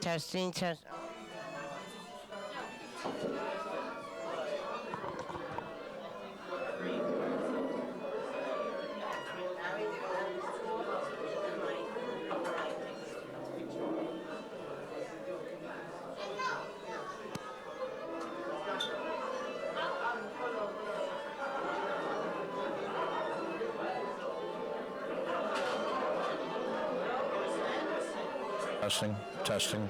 Testing, test. Testing, testing.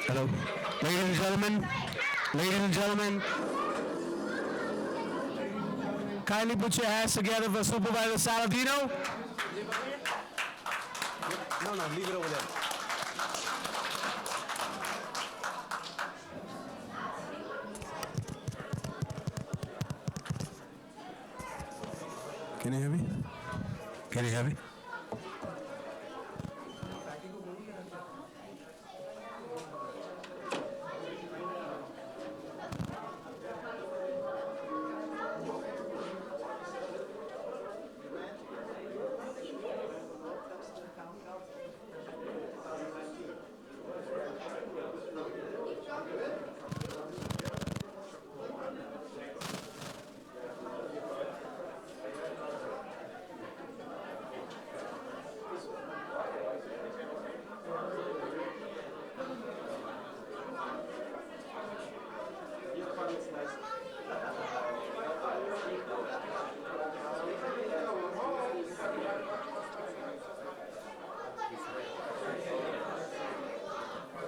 Hello. Ladies and gentlemen, kindly put your hands together for Supervisor Saladino. No, no, leave it over there. Can you hear me? Can you hear me?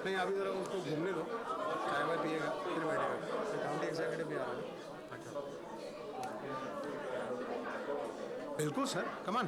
नहीं अभी जरा उसको घूमने दो चाय वाय पिएगा फिर बैठेगा काउंटी एग्जीक्यूटिव भी आ रहा है बिल्कुल sir come on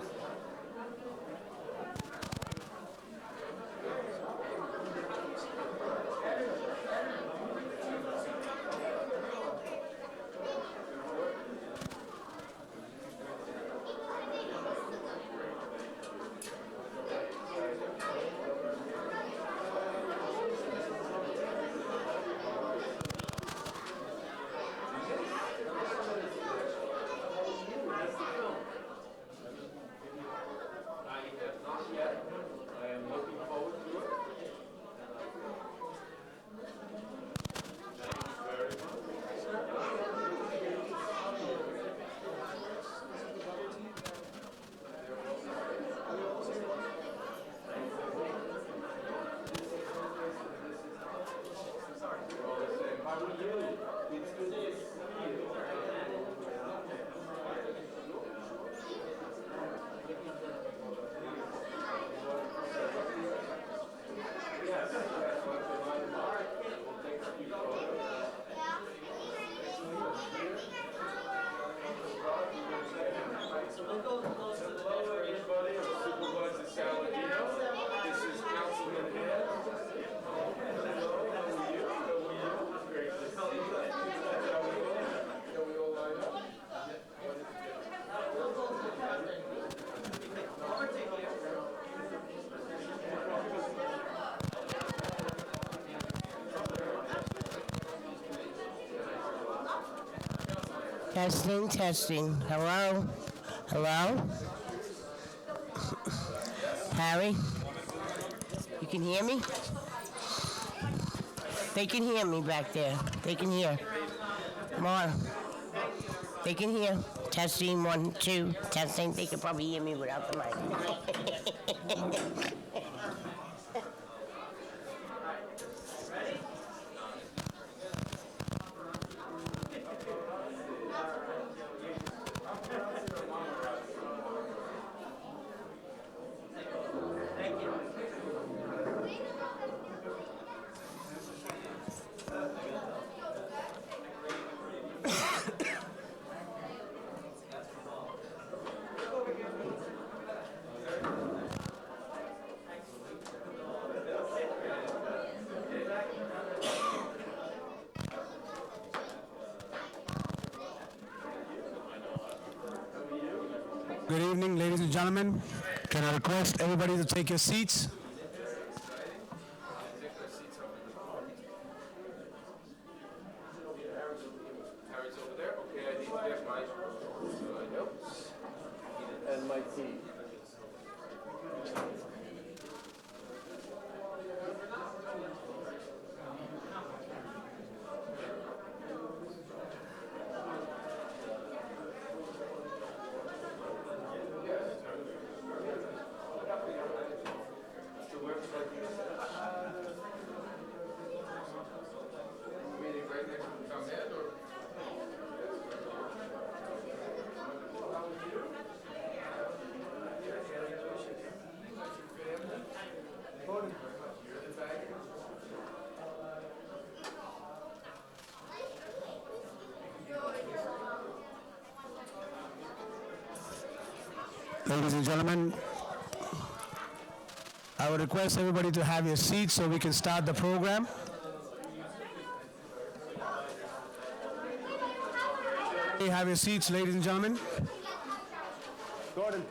Testing, testing. Hello? Hello? Harry? You can hear me? They can hear me back there. They can hear. More. They can hear. Testing, 1, 2, testing. They can probably hear me without the mic. Good evening, ladies and gentlemen. Can I request everybody to take your seats? Harry's over there. Okay, I need to get my notes and my tea. Meeting right next to the town head, or? Ladies and gentlemen, I would request everybody to have your seats so we can start the program. Have your seats, ladies and gentlemen. Gordon.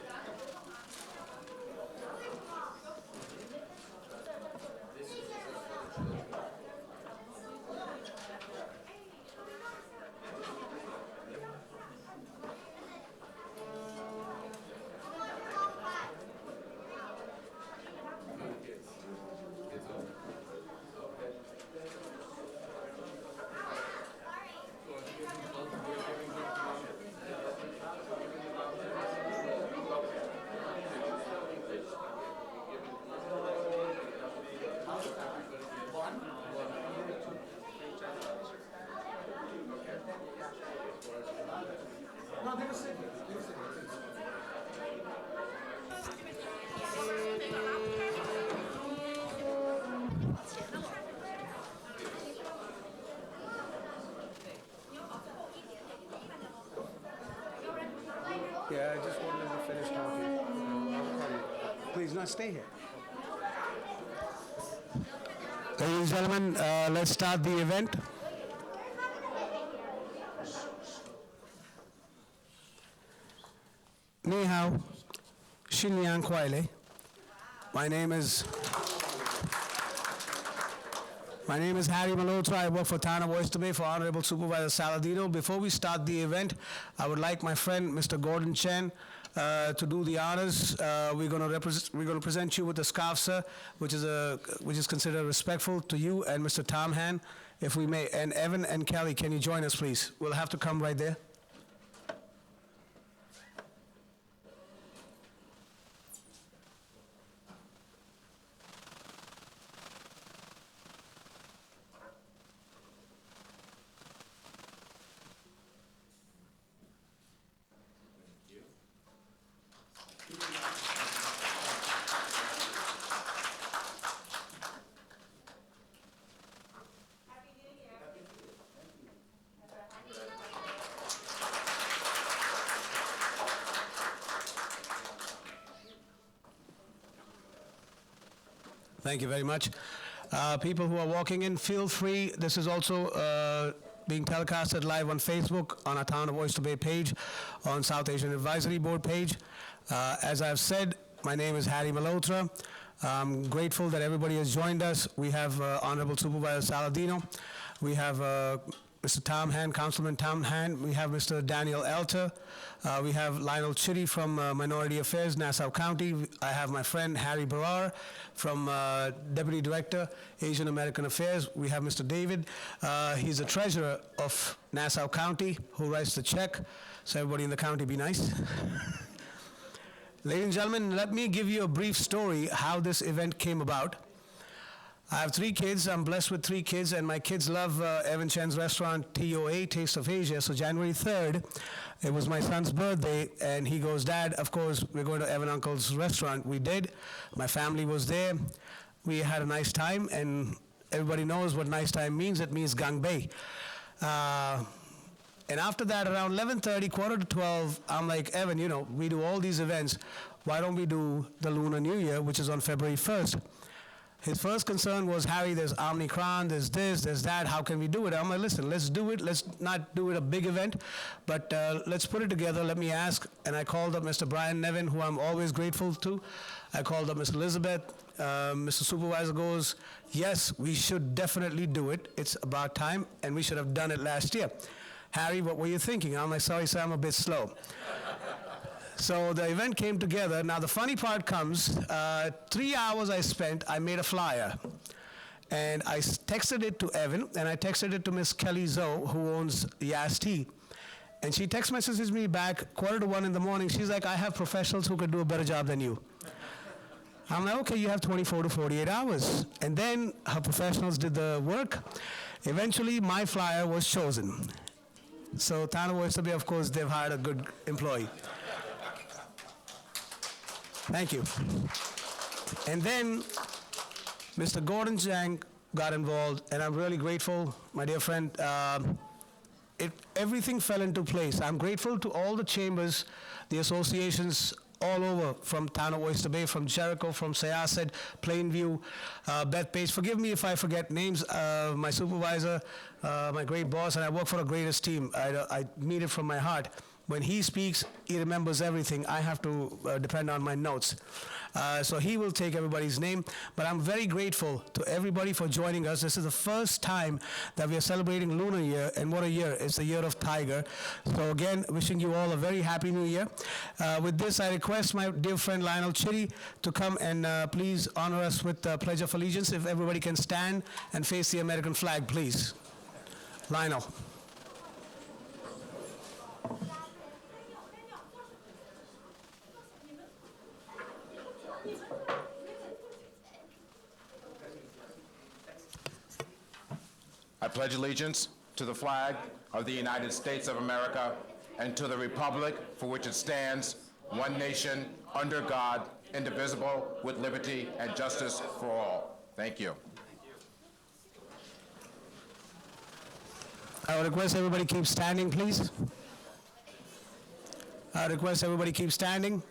Yeah, I just wanted to finish talking. I'll call you. Please, not stay here. Ladies and gentlemen, let's start the event. Ni hao, Shin Yang Kwaile. My name is Harry Malhotra. I work for Tana Oyster Bay for Honorable Supervisor Saladino. Before we start the event, I would like my friend, Mr. Gordon Chen, to do the honors. We're going to present you with the scarf, sir, which is considered respectful to you and Mr. Tom Han, if we may. And Evan and Kelly, can you join us, please? We'll have to come right there. Thank you very much. People who are walking in, feel free. This is also being telecasted live on Facebook, on our Town of Oyster Bay page, on South Asian Advisory Board page. As I've said, my name is Harry Malhotra. I'm grateful that everybody has joined us. We have Honorable Supervisor Saladino. We have Mr. Tom Han, Councilman Tom Han. We have Mr. Daniel Elter. We have Lionel Chitty from Minority Affairs, Nassau County. I have my friend Harry Barar from Deputy Director, Asian American Affairs. We have Mr. David. He's the treasurer of Nassau County who writes the check. So everybody in the county be nice. Ladies and gentlemen, let me give you a brief story how this event came about. I have 3 kids. I'm blessed with 3 kids, and my kids love Evan Chen's restaurant, TOA, Taste of Asia. So January 3rd, it was my son's birthday, and he goes, Dad, of course, we're going to Evan Uncle's restaurant. We did. My family was there. We had a nice time, and everybody knows what nice time means. It means Gang Bay. And after that, around 11:30, quarter to 12, I'm like, Evan, you know, we do all these events. Why don't we do the Lunar New Year, which is on February 1st? His first concern was, Harry, there's Omnicron, there's this, there's that, how can we do it? I'm like, listen, let's do it. Let's not do it a big event, but let's put it together. Let me ask. And I called up Mr. Brian Nevin, who I'm always grateful to. I called up Ms. Elizabeth. Mr. Supervisor goes, yes, we should definitely do it. It's about time, and we should have done it last year. Harry, what were you thinking? I'm like, sorry, sir, I'm a bit slow. So the event came together. Now the funny part comes, 3 hours I spent, I made a flyer. And I texted it to Evan, and I texted it to Miss Kelly Zoe, who owns Yas Tea. And she text messages me back, quarter to 1 in the morning. She's like, I have professionals who could do a better job than you. I'm like, okay, you have 24 to 48 hours. And then her professionals did the work. Eventually, my flyer was chosen. So Tana Oyster Bay, of course, they've hired a good employee. Thank you. And then Mr. Gordon Chang got involved, and I'm really grateful, my dear friend. Everything fell into place. I'm grateful to all the chambers, the associations all over from town of Oyster Bay, from Jericho, from Syosset, Plainview, Bethpage. Forgive me if I forget names. My supervisor, my great boss, and I work for the greatest team. I mean it from my heart. When he speaks, he remembers everything. I have to depend on my notes. So he will take everybody's name. But I'm very grateful to everybody for joining us. This is the first time that we are celebrating Lunar Year, and what a year. It's the year of Tiger. So again, wishing you all a very happy new year. With this, I request my dear friend Lionel Chitty to come and please honor us with the Pledge of Allegiance. If everybody can stand and face the American flag, please. Lionel. I pledge allegiance to the flag of the United States of America and to the republic for which it stands, one nation, under God, indivisible, with liberty and justice for all. Thank you. I would request everybody keep standing, please. I request everybody keep standing.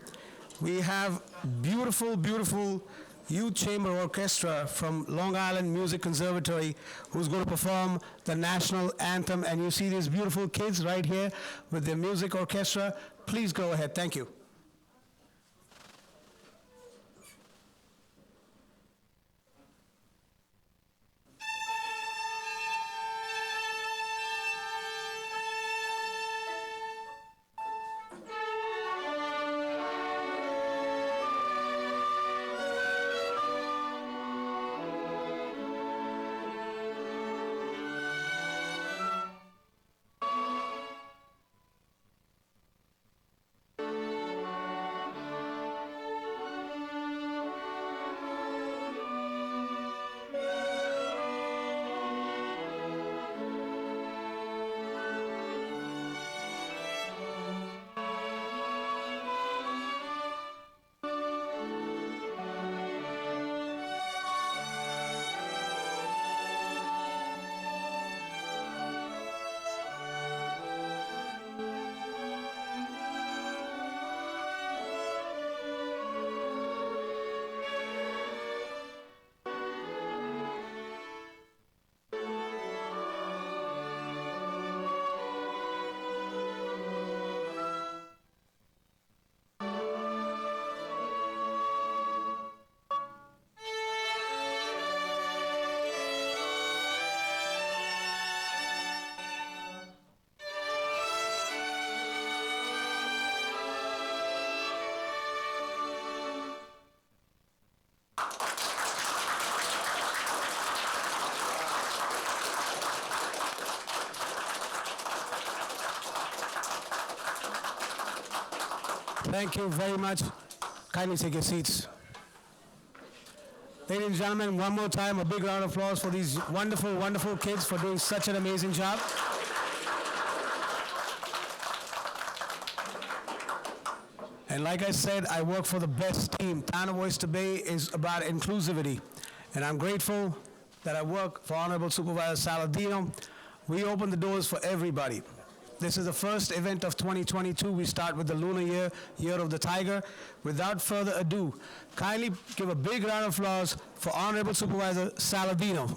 We have beautiful, beautiful Youth Chamber Orchestra from Long Island Music Conservatory who's going to perform the national anthem. And you see these beautiful kids right here with their music orchestra. Please go ahead. Thank you. Thank you very much. Kindly take your seats. Ladies and gentlemen, one more time, a big round of applause for these wonderful, wonderful kids for doing such an amazing job. And like I said, I work for the best team. Town of Oyster Bay is about inclusivity. And I'm grateful that I work for Honorable Supervisor Saladino. We open the doors for everybody. This is the first event of 2022. We start with the Lunar Year, Year of the Tiger. Without further ado, kindly give a big round of applause for Honorable Supervisor Saladino.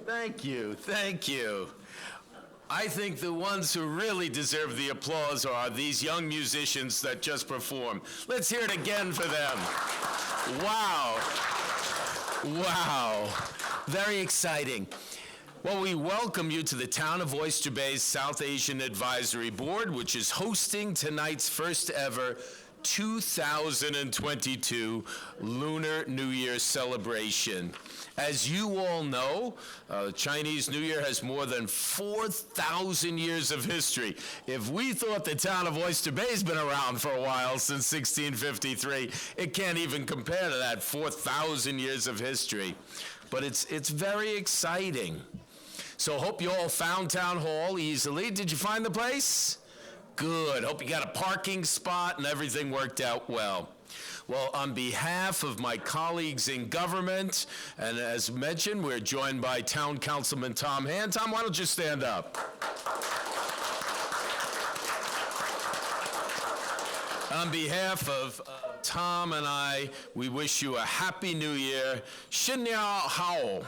Thank you, thank you. I think the ones who really deserve the applause are these young musicians that just performed. Let's hear it again for them. Wow. Wow. Very exciting. Well, we welcome you to the Town of Oyster Bay's South Asian Advisory Board, which is hosting tonight's first ever 2022 Lunar New Year celebration. As you all know, Chinese New Year has more than 4,000 years of history. If we thought the town of Oyster Bay's been around for a while, since 1653, it can't even compare to that 4,000 years of history. But it's very exciting. So hope you all found Town Hall easily. Did you find the place? Good. Hope you got a parking spot and everything worked out well. Well, on behalf of my colleagues in government, and as mentioned, we're joined by Town Councilman Tom Hand. Tom, why don't you stand up? On behalf of Tom and I, we wish you a happy new year. Xin Niao Hao.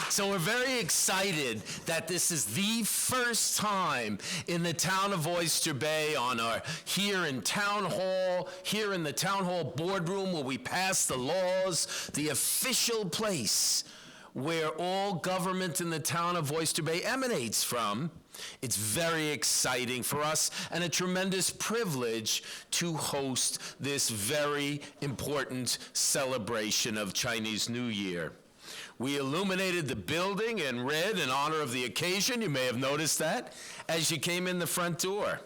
So we're very excited that this is the first time in the town of Oyster Bay here in Town Hall, here in the Town Hall boardroom where we pass the laws, the official place where all government in the town of Oyster Bay emanates from. It's very exciting for us and a tremendous privilege to host this very important celebration of Chinese New Year. We illuminated the building in red in honor of the occasion. You may have noticed that as you came in the front door.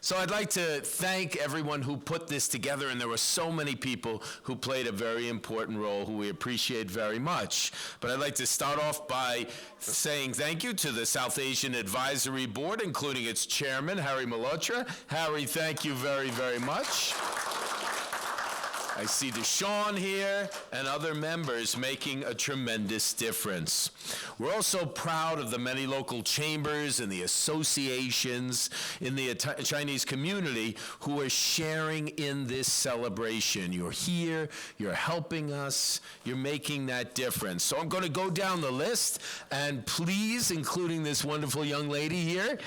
So I'd like to thank everyone who put this together, and there were so many people who played a very important role who we appreciate very much. But I'd like to start off by saying thank you to the South Asian Advisory Board, including its chairman, Harry Malhotra. Harry, thank you very, very much. I see Deshaun here and other members making a tremendous difference. We're also proud of the many local chambers and the associations in the Chinese community who are sharing in this celebration. You're here, you're helping us, you're making that difference. So I'm going to go down the list, and please, including this wonderful young lady here,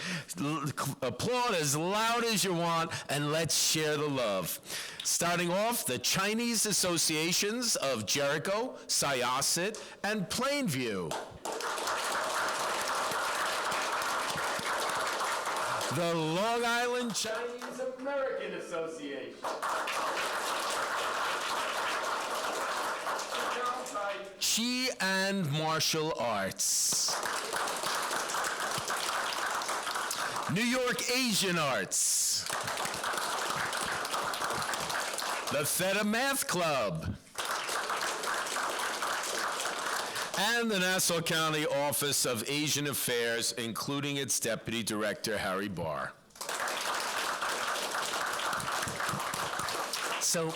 applaud as loud as you want, and let's share the love. Starting off, the Chinese Associations of Jericho, Syosset, and Plainview. The Long Island Chinese American Association. Chi and Martial Arts. New York Asian Arts. The Theta Math Club, and the Nassau County Office of Asian Affairs, including its Deputy Director, Harry Barr. So,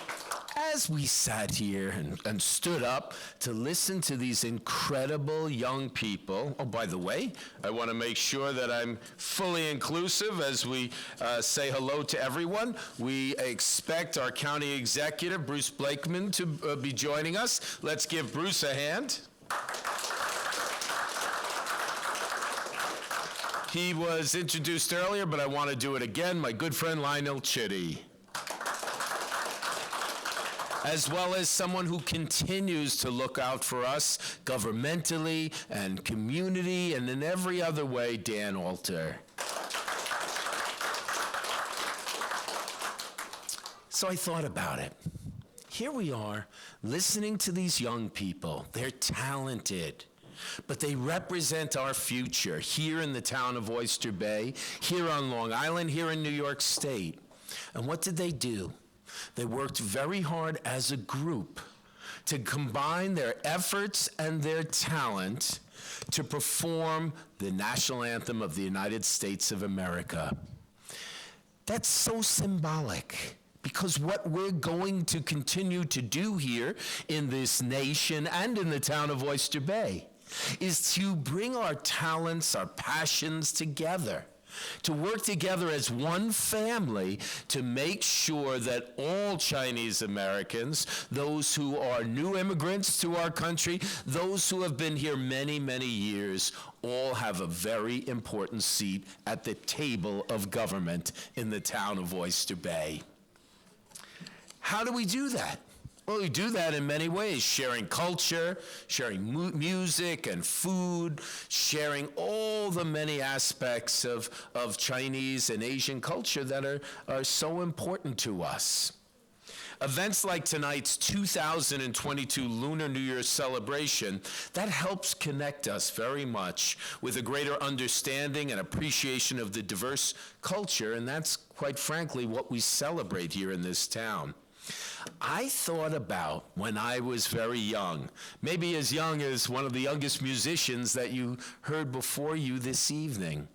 as we sat here and stood up to listen to these incredible young people, oh, by the way, I want to make sure that I'm fully inclusive as we say hello to everyone. We expect our county executive, Bruce Blakeman, to be joining us. Let's give Bruce a hand. He was introduced earlier, but I want to do it again. My good friend Lionel Chitty, as well as someone who continues to look out for us governmentally and community and in every other way, Dan Alter. So I thought about it. Here we are, listening to these young people. They're talented, but they represent our future here in the town of Oyster Bay, here on Long Island, here in New York State. And what did they do? They worked very hard as a group to combine their efforts and their talent to perform the national anthem of the United States of America. That's so symbolic, because what we're going to continue to do here in this nation and in the town of Oyster Bay is to bring our talents, our passions together, to work together as one family to make sure that all Chinese Americans, those who are new immigrants to our country, those who have been here many, many years, all have a very important seat at the table of government in the town of Oyster Bay. How do we do that? Well, we do that in many ways, sharing culture, sharing music and food, sharing all the many aspects of Chinese and Asian culture that are so important to us. Events like tonight's 2022 Lunar New Year celebration, that helps connect us very much with a greater understanding and appreciation of the diverse culture, and that's quite frankly what we celebrate here in this town. I thought about when I was very young, maybe as young as one of the youngest musicians that you heard before you this evening.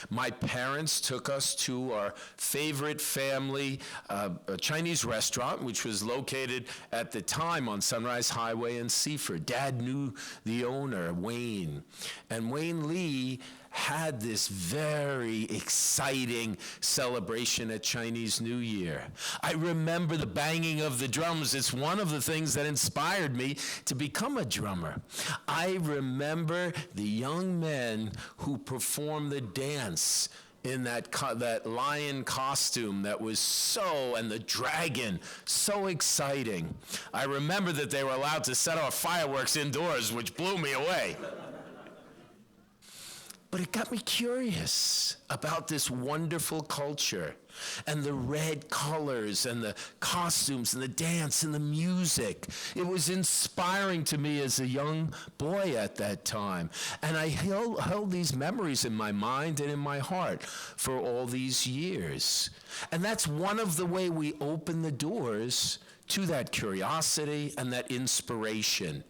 My parents took us to our favorite family a Chinese restaurant, which was located at the time on Sunrise Highway in Seaford. Dad knew the owner, Wayne, and Wayne Lee had this very exciting celebration at Chinese New Year. I remember the banging of the drums. It's one of the things that inspired me to become a drummer. I remember the young men who performed the dance in that lion costume that was and the dragon, so exciting. I remember that they were allowed to set off fireworks indoors, which blew me away. But it got me curious about this wonderful culture and the red colors and the costumes and the dance and the music. It was inspiring to me as a young boy at that time. And I held these memories in my mind and in my heart for all these years. And that's one of the ways we open the doors to that curiosity and that inspiration.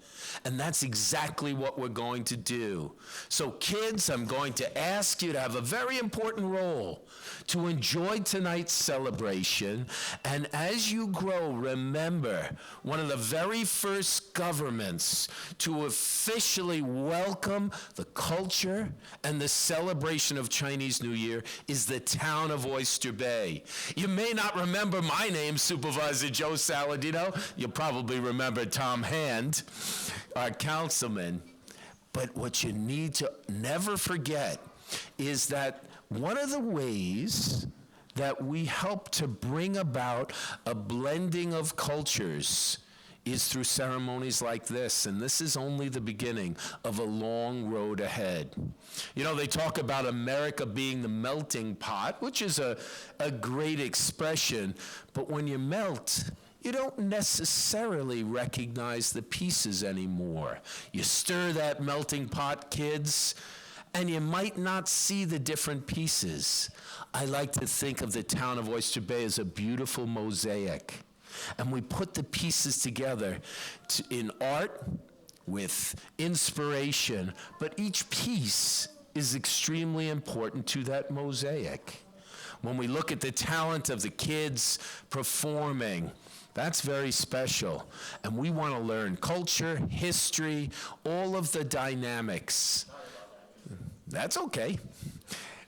And that's exactly what we're going to do. So kids, I'm going to ask you to have a very important role to enjoy tonight's celebration. And as you grow, remember, one of the very first governments to officially welcome the culture and the celebration of Chinese New Year is the town of Oyster Bay. You may not remember my name, Supervisor Joe Saladino. You'll probably remember Tom Hand, our councilman. But what you need to never forget is that one of the ways that we help to bring about a blending of cultures is through ceremonies like this, and this is only the beginning of a long road ahead. You know, they talk about America being the melting pot, which is a great expression, but when you melt, you don't necessarily recognize the pieces anymore. You stir that melting pot, kids, and you might not see the different pieces. I like to think of the town of Oyster Bay as a beautiful mosaic. And we put the pieces together in art with inspiration, but each piece is extremely important to that mosaic. When we look at the talent of the kids performing, that's very special. And we want to learn culture, history, all of the dynamics. That's okay.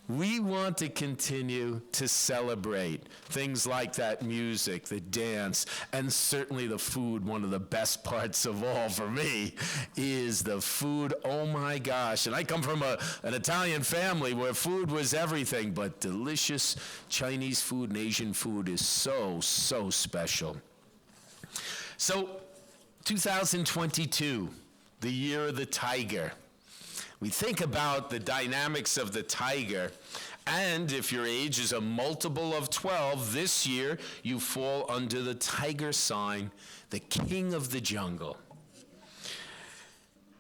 We want to continue to celebrate things like that music, the dance, and certainly the food. One of the best parts of all for me is the food. Oh my gosh. And I come from an Italian family where food was everything, but delicious Chinese food and Asian food is so, so special. So, 2022, the year of the tiger. We think about the dynamics of the tiger, and if your age is a multiple of 12, this year you fall under the tiger sign, the king of the jungle.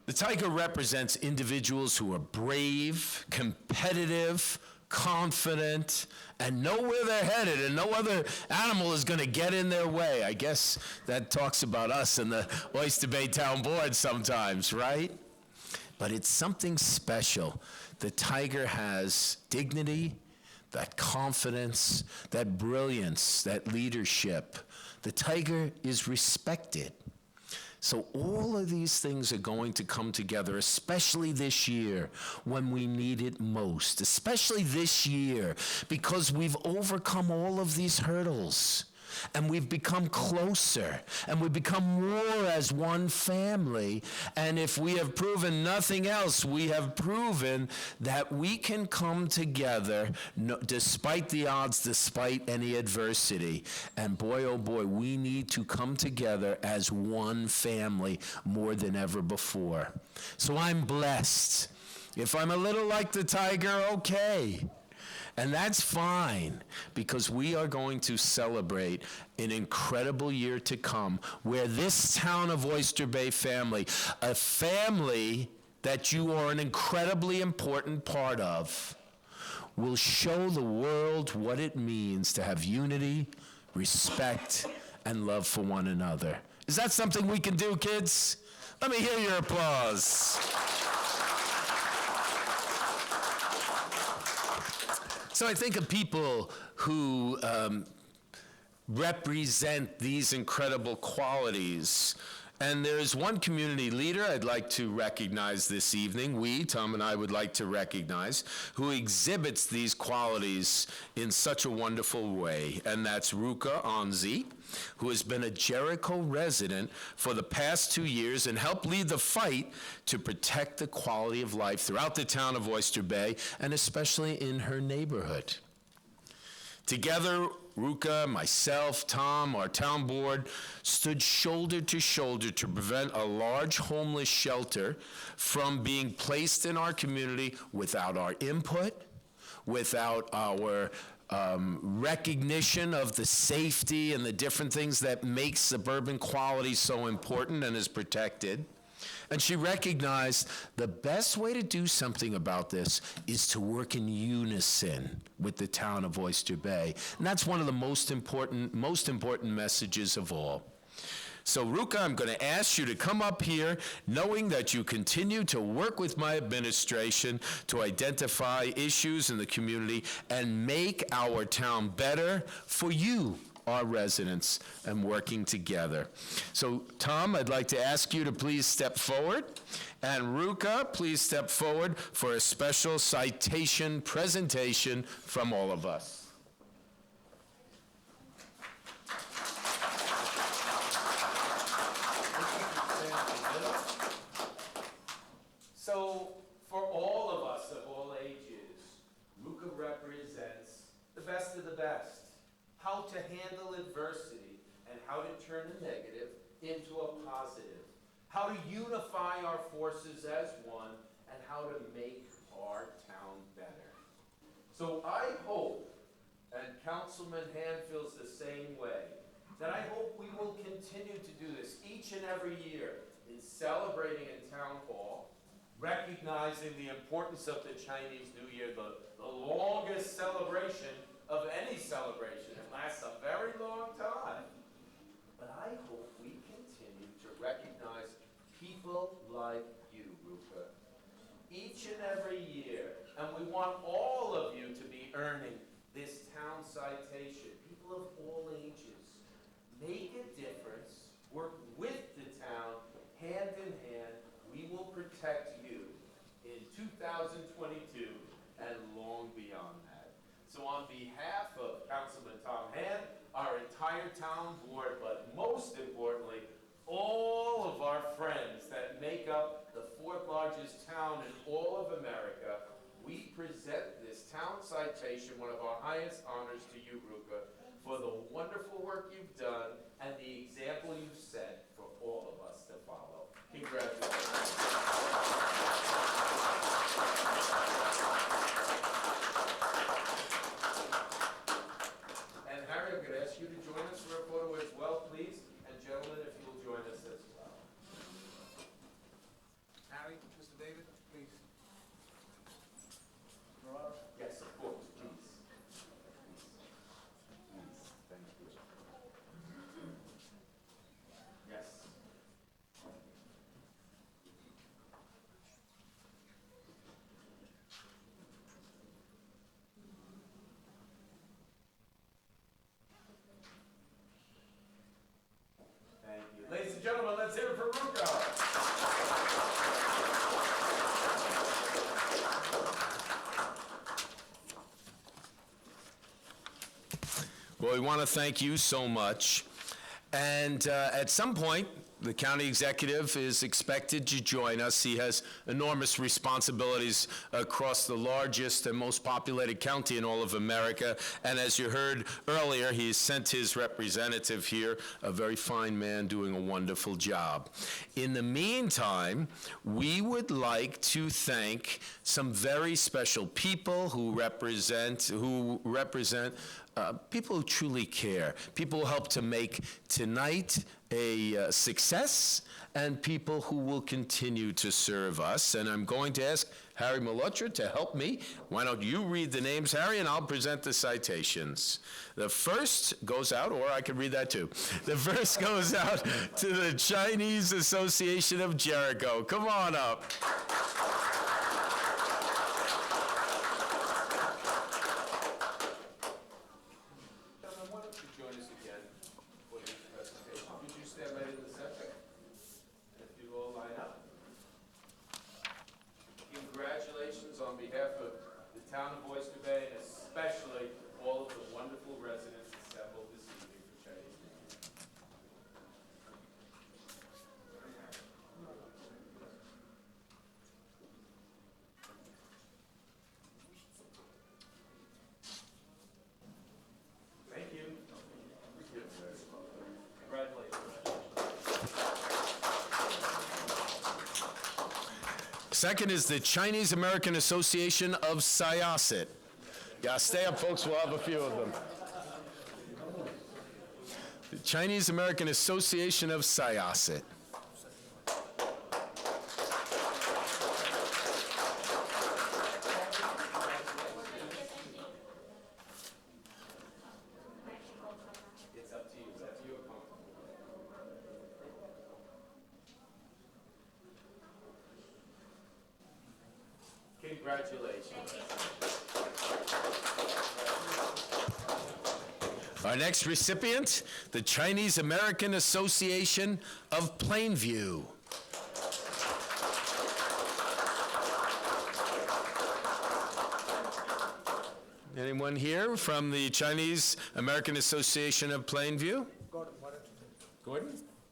The tiger represents individuals who are brave, competitive, confident, and know where they're headed, and no other animal is going to get in their way. I guess that talks about us in the Oyster Bay Town Board sometimes, right? But it's something special. The tiger has dignity, that confidence, that brilliance, that leadership. The tiger is respected. So all of these things are going to come together, especially this year when we need it most, especially this year because we've overcome all of these hurdles. And we've become closer, and we've become more as one family. And if we have proven nothing else, we have proven that we can come together despite the odds, despite any adversity. And boy, oh boy, we need to come together as one family more than ever before. So I'm blessed. If I'm a little like the tiger, okay. And that's fine, because we are going to celebrate an incredible year to come where this town of Oyster Bay family, a family that you are an incredibly important part of, will show the world what it means to have unity, respect, and love for one another. Is that something we can do, kids? Let me hear your applause. So I think of people who represent these incredible qualities. And there's one community leader I'd like to recognize this evening, Tom and I would like to recognize, who exhibits these qualities in such a wonderful way, and that's Ruka Onzi, who has been a Jericho resident for the past 2 years and helped lead the fight to protect the quality of life throughout the town of Oyster Bay, and especially in her neighborhood. Together, Ruka, myself, Tom, our town board, stood shoulder to shoulder to prevent a large homeless shelter from being placed in our community without our input, without our recognition of the safety and the different things that make suburban quality so important and is protected. And she recognized the best way to do something about this is to work in unison with the town of Oyster Bay. And that's one of the most important messages of all. So Ruka, I'm going to ask you to come up here knowing that you continue to work with my administration to identify issues in the community and make our town better for you, our residents, and working together. So Tom, I'd like to ask you to please step forward, and Ruka, please step forward for a special citation presentation from all of us. So, for all of us of all ages, Ruka represents the best of the best. How to handle adversity and how to turn a negative into a positive. How to unify our forces as one and how to make our town better. So I hope, and Councilman Hand feels the same way, that I hope we will continue to do this each and every year in celebrating in Town Hall, recognizing the importance of the Chinese New Year, the longest celebration of any celebration. It lasts a very long time. But I hope we continue to recognize people like you, Ruka, each and every year. And we want all of you to be earning this town citation. People of all ages. Make a difference. Work with the town, hand in hand. We will protect you in 2022 and long beyond that. So on behalf of Councilman Tom Hand, our entire town board, but most importantly, all of our friends that make up the fourth largest town in all of America, we present this town citation, one of our highest honors to you, Ruka, for the wonderful work you've done and the example you've set for all of us to follow. Congratulations. And Harry, I'm going to ask you to join us for a photo as well, please. And gentlemen, if you'll join us as well. Harry, Mr. David, please. Yes, of course, please. Please, thank you. Yes. Thank you. Ladies and gentlemen, let's hear it for Ruka. Well, we want to thank you so much. And at some point, the county executive is expected to join us. He has enormous responsibilities across the largest and most populated county in all of America. And as you heard earlier, he sent his representative here, a very fine man doing a wonderful job. In the meantime, we would like to thank some very special people who represent people who truly care, people who help to make tonight a success, and people who will continue to serve us. And I'm going to ask Harry Malhotra to help me. Why don't you read the names, Harry, and I'll present the citations. The first goes out, or I can read that too. The first goes out to the Chinese Association of Jericho. Come on up. Gentlemen, why don't you join us again for this presentation? Would you stand right in the center? And if you all line up. Congratulations on behalf of the town of Oyster Bay, and especially all of the wonderful residents assembled this evening for Chinese New Year. Thank you. Congratulations. Second is the Chinese American Association of Syosset. Yeah, stay up, folks. We'll have a few of them. The Chinese American Association of Syosset. It's up to you. It's up to your opponent. Congratulations. Our next recipient, the Chinese American Association of Plainview. Anyone here from the Chinese American Association of Plainview? Gordon?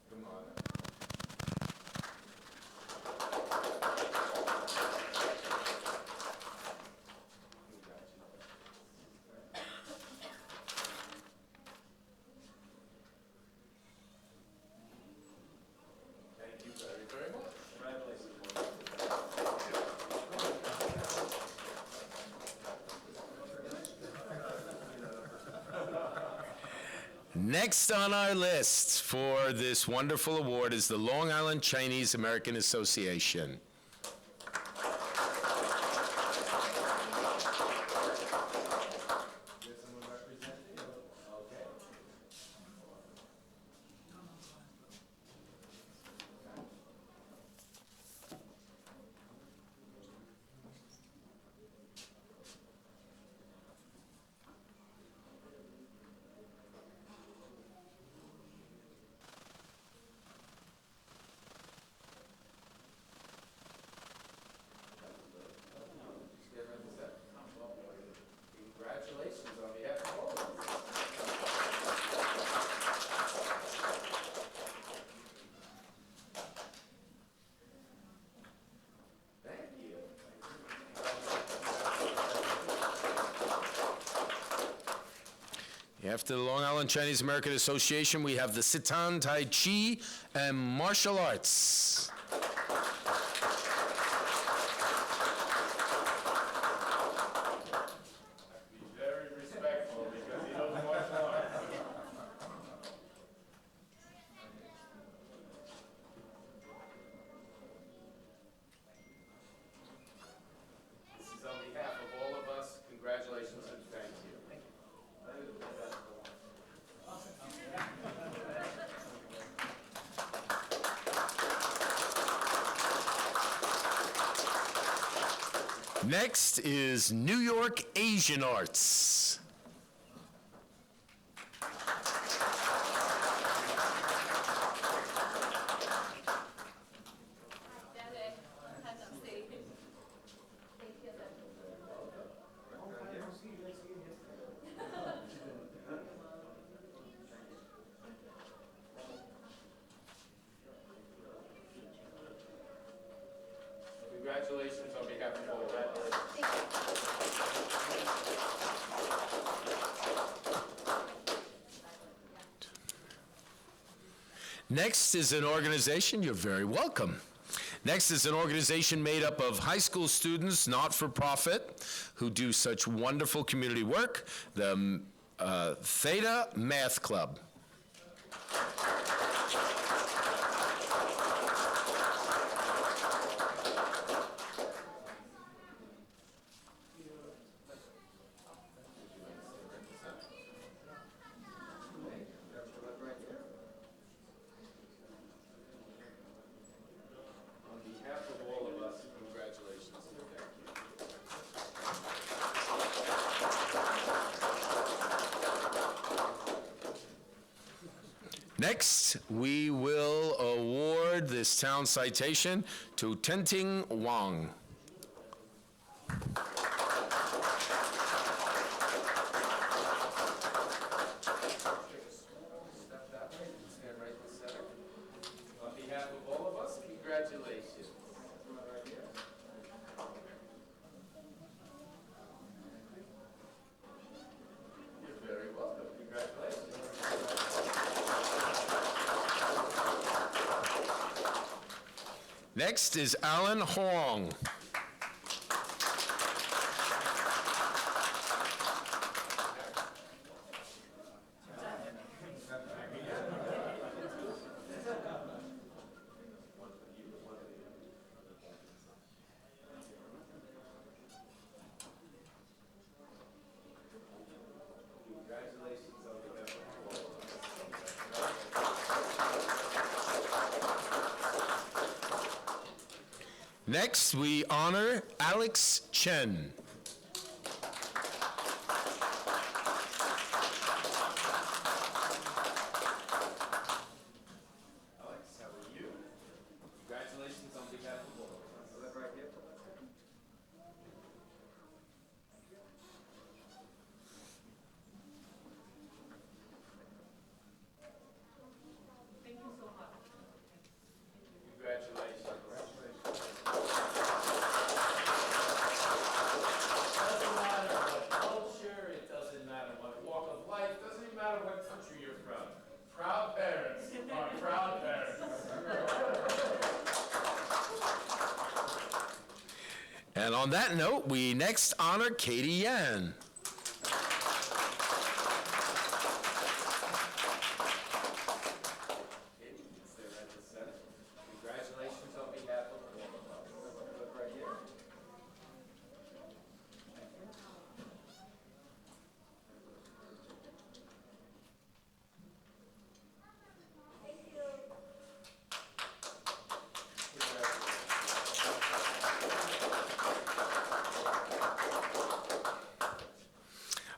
Come on. Thank you very, very much. Congratulations. Next on our list for this wonderful award is the Long Island Chinese American Association. Congratulations on behalf of all of us. Thank you. After the Long Island Chinese American Association, we have the Sitan Tai Chi and Martial Arts. Be very respectful because he knows martial arts. This is on behalf of all of us. Congratulations and thank you. Next is New York Asian Arts. Congratulations on behalf of all of us. Next is an organization, you're very welcome. Next is an organization made up of high school students, not for profit, who do such wonderful community work. The Theta Math Club. On behalf of all of us, congratulations and thank you. Next, we will award this town citation to Tenting Wang. Step that way, stand right in the center. On behalf of all of us, congratulations. Right here. You're very welcome, congratulations. Next is Alan Hong. Congratulations on behalf of all of us. Next, we honor Alex Chen. Alex, how are you? Congratulations on behalf of all of us. Live right here. Congratulations. Doesn't matter what culture, it doesn't matter what walk of life, doesn't even matter what country you're from. Proud parents are proud parents. And on that note, we next honor Katie Yan. Katie, you can stay right in the center. Congratulations on behalf of all of us. Look right here.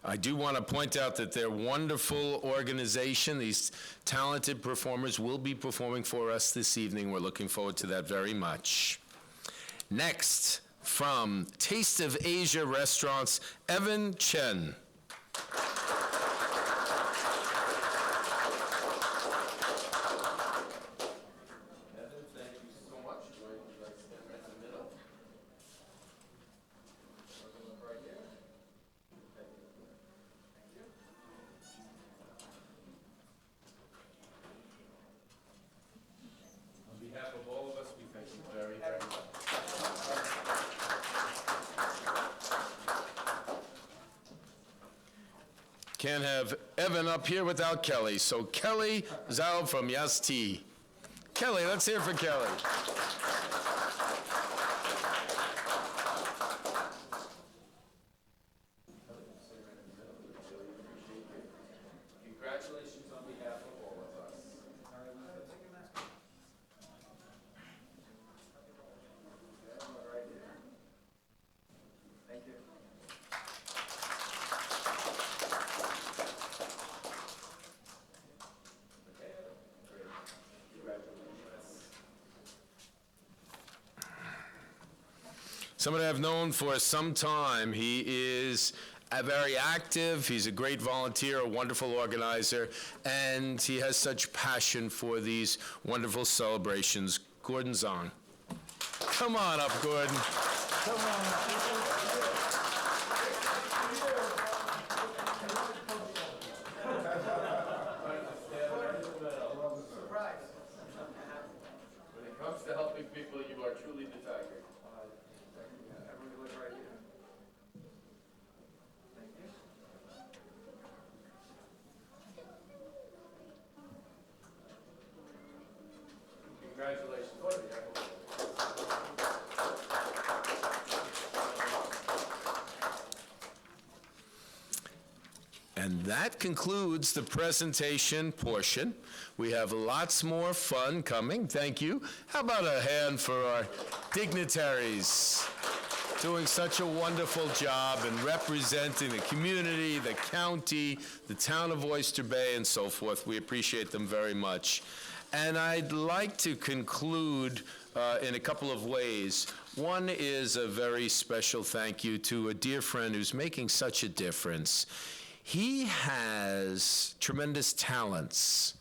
I do want to point out that their wonderful organization, these talented performers, will be performing for us this evening. We're looking forward to that very much. Next, from Taste of Asia Restaurants, Evan Chen. Evan, thank you so much. Would you like to stand right in the middle? Look right here. Thank you. Thank you. On behalf of all of us, we thank you very, very much. Can't have Evan up here without Kelly. So Kelly Zhao from Yas Tea. Kelly, let's hear for Kelly. Congratulations on behalf of all of us. Right here. Thank you. Okay, great. Congratulations. Somebody I've known for some time. He is very active. He's a great volunteer, a wonderful organizer, and he has such passion for these wonderful celebrations. Gordon Zong. Come on up, Gordon. When it comes to helping people, you are truly the tiger. Everyone look right here. Thank you. Congratulations. Go ahead, yeah. And that concludes the presentation portion. We have lots more fun coming. Thank you. How about a hand for our dignitaries doing such a wonderful job in representing the community, the county, the town of Oyster Bay, and so forth. We appreciate them very much. And I'd like to conclude in a couple of ways. One is a very special thank you to a dear friend who's making such a difference. He has tremendous talents.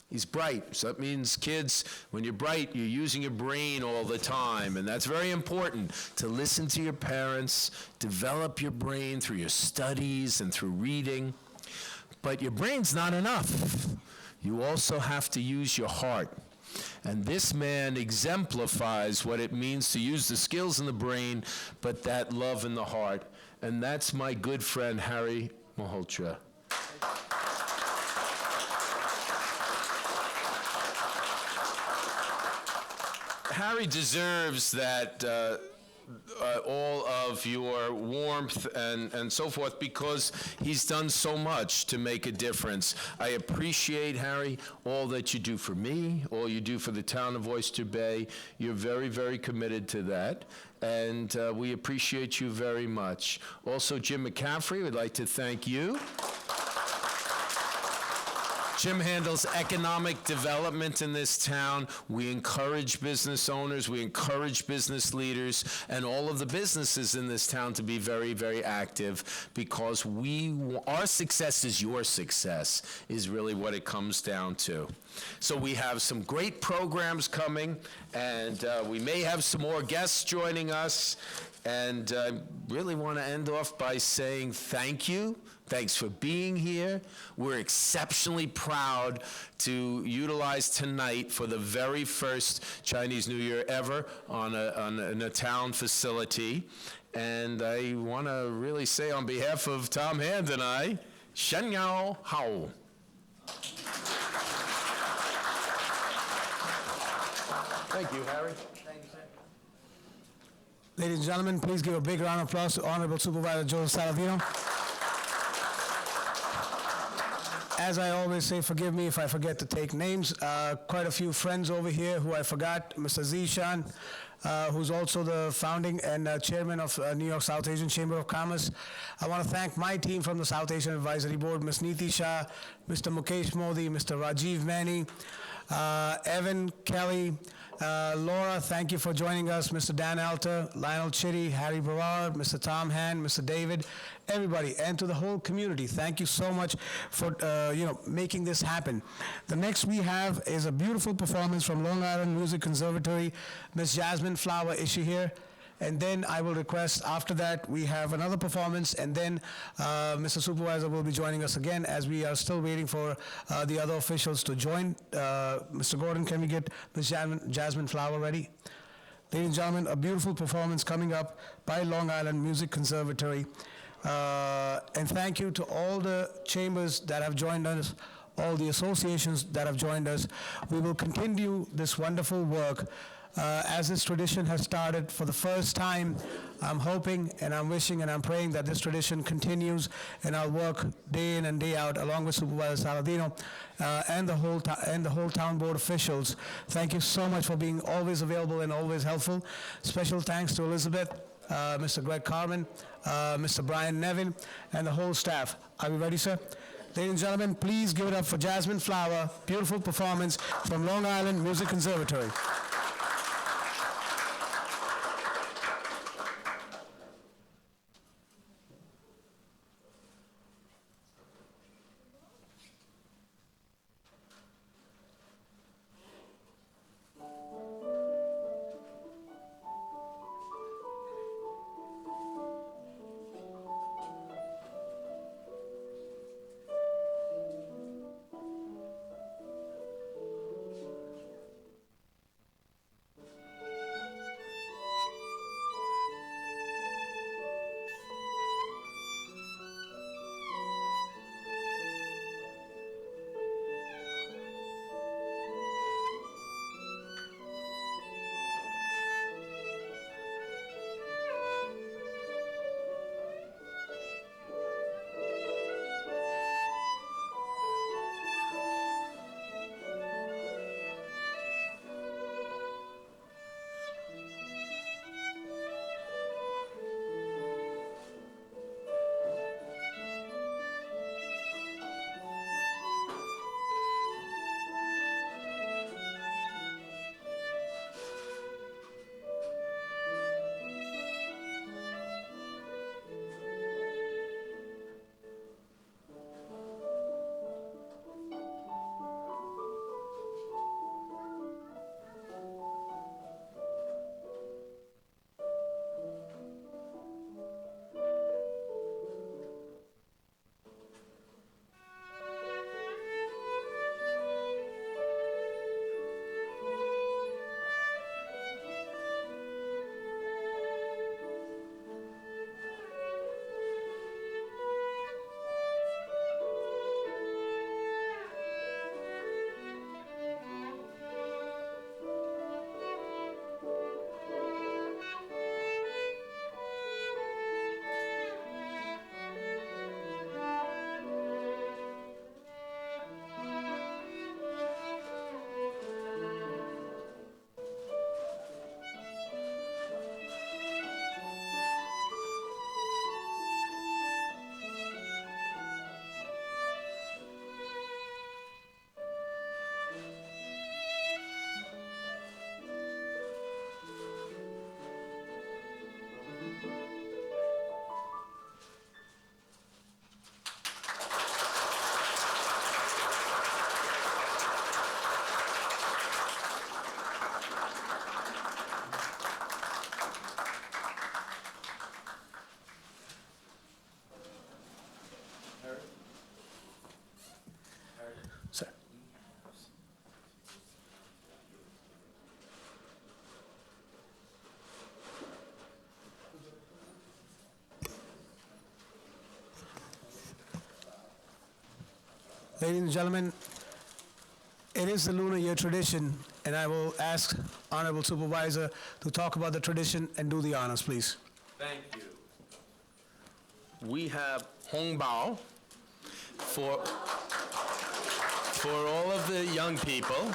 He's bright, so that means, kids, when you're bright, you're using your brain all the time, and that's very important, to listen to your parents, develop your brain through your studies and through reading. But your brain's not enough. You also have to use your heart. And this man exemplifies what it means to use the skills in the brain, but that love in the heart. And that's my good friend, Harry Malhotra. Harry deserves that all of your warmth and so forth, because he's done so much to make a difference. I appreciate, Harry, all that you do for me, all you do for the town of Oyster Bay. You're very, very committed to that, and we appreciate you very much. Also, Jim McCaffrey, we'd like to thank you. Jim handles economic development in this town. We encourage business owners, we encourage business leaders, and all of the businesses in this town to be very, very active, because our success is your success, is really what it comes down to. So we have some great programs coming, and we may have some more guests joining us, and I really want to end off by saying thank you. Thanks for being here. We're exceptionally proud to utilize tonight for the very first Chinese New Year ever in a town facility. And I want to really say on behalf of Tom Hand and I, Shen Yao Hao. Thank you, Harry. Ladies and gentlemen, please give a big round of applause to Honorable Supervisor Joe Saladino. As I always say, forgive me if I forget to take names. Quite a few friends over here who I forgot. Mr. Zishan, who's also the founding and chairman of New York South Asian Chamber of Commerce. I want to thank my team from the South Asian Advisory Board, Ms. Neeti Shah, Mr. Mukesh Modi, Mr. Rajiv Mani, Evan Kelly, Laura, thank you for joining us, Mr. Dan Alter, Lionel Chitty, Harry Brevard, Mr. Tom Hand, Mr. David, everybody, and to the whole community. Thank you so much for making this happen. The next we have is a beautiful performance from Long Island Music Conservatory. Miss Jasmine Flower, is she here? And then I will request, after that, we have another performance, and then Mr. Supervisor will be joining us again, as we are still waiting for the other officials to join. Mr. Gordon, can we get Ms. Jasmine Flower ready? Ladies and gentlemen, a beautiful performance coming up by Long Island Music Conservatory. And thank you to all the chambers that have joined us, all the associations that have joined us. We will continue this wonderful work. As this tradition has started for the first time, I'm hoping and I'm wishing and I'm praying that this tradition continues, and I'll work day in and day out along with Supervisor Saladino and the whole town board officials. Thank you so much for being always available and always helpful. Special thanks to Elizabeth, Mr. Greg Carmen, Mr. Brian Nevin, and the whole staff. Are we ready, sir? Ladies and gentlemen, please give it up for Jasmine Flower, beautiful performance from Long Island Music Conservatory. Ladies and gentlemen, it is the Lunar Year tradition, and I will ask Honorable Supervisor to talk about the tradition and do the honors, please. Thank you. We have hongbao for all of the young people.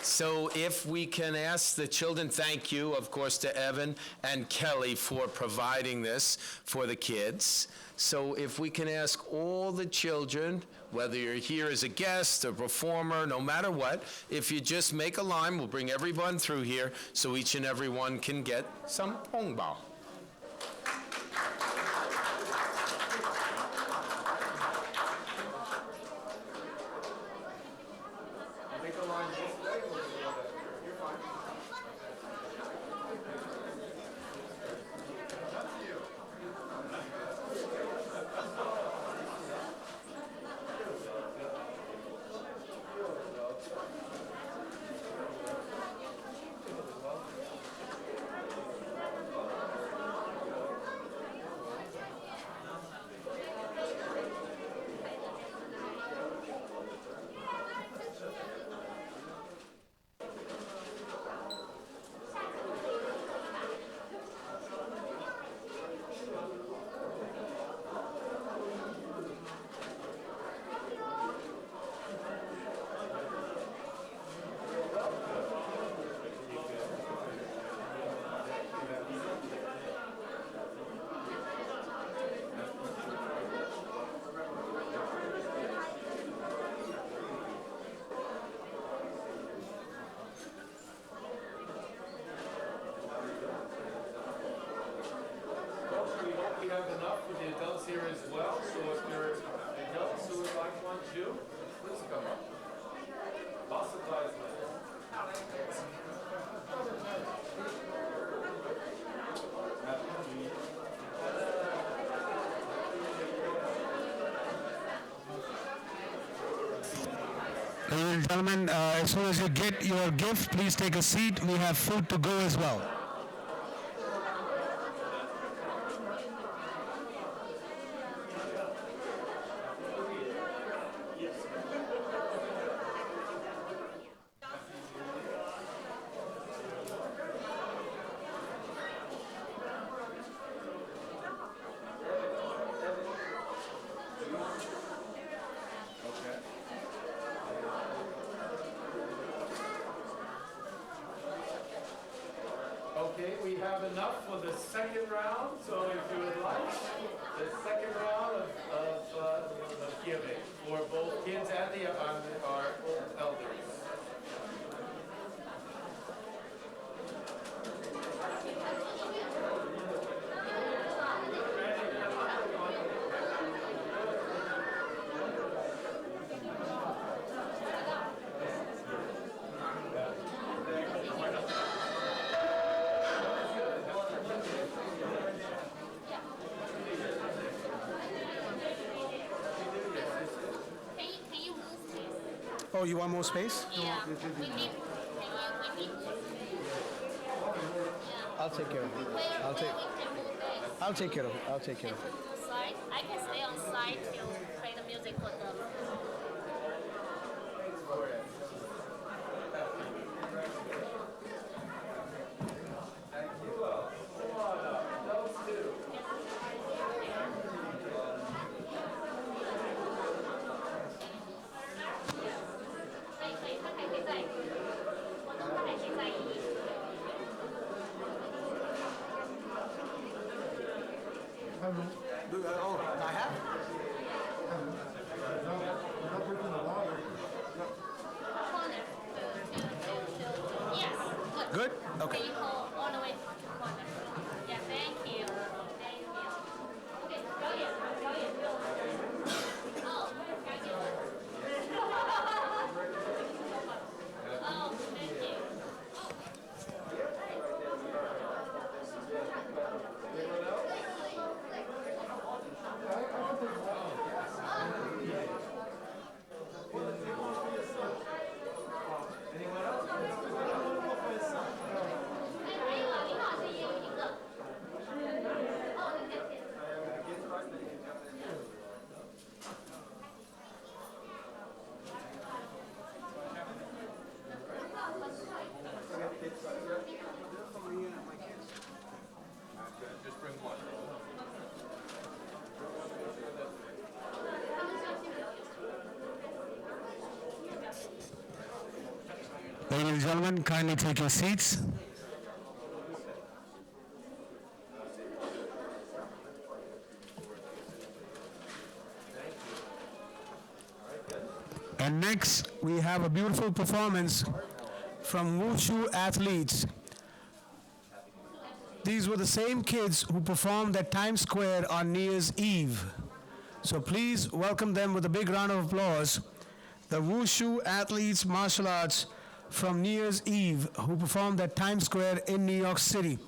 So if we can ask the children, thank you, of course, to Evan and Kelly for providing this for the kids. So if we can ask all the children, whether you're here as a guest, a performer, no matter what, if you just make a line, we'll bring everyone through here so each and every one can get some hongbao. We hope we have enough for the adults here as well, so if there are adults who would like one too, please come up. All supplies left. Ladies and gentlemen, as soon as you get your gift, please take a seat. We have food to go as well. Okay, we have enough for the second round, so if you would like, the second round of giving for both kids and our elders. Oh, you want more space? Yeah, we need. I'll take care of it. Where we can move this? I'll take care of it. I'll take care of it. Side. I can stay on side to play the music for them. I have? Corner. Yes. Good. Good? Okay. Can you hold all the way to the corner? Yeah. Thank you. Thank you. Okay. Brilliant. Brilliant. Oh, thank you. Oh, thank you. and gentlemen, kindly take your seats. And next, we have a beautiful performance from Wushu athletes. These were the same kids who performed at Times Square on New Year's Eve. So please welcome them with a big round of applause. The Wushu athletes martial arts from New Year's Eve who performed at Times Square in New York City.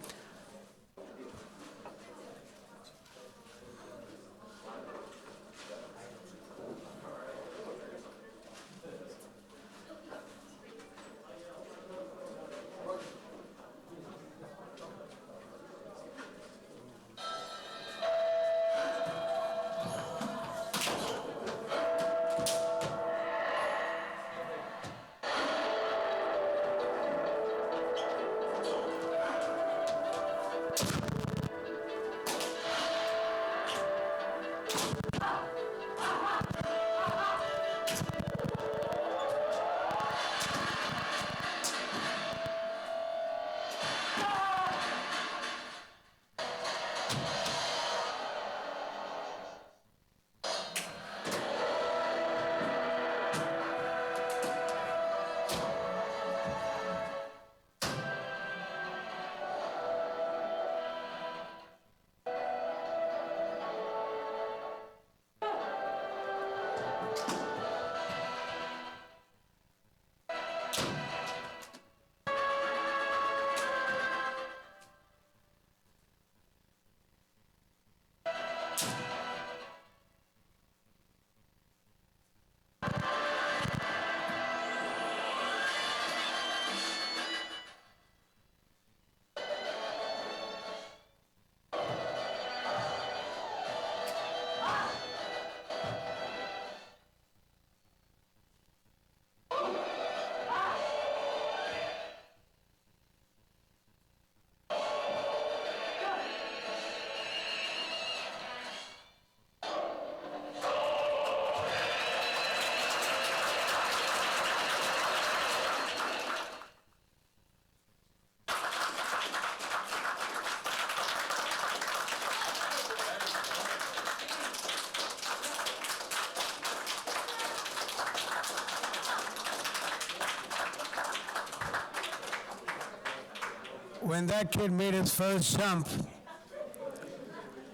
When that kid made his first jump,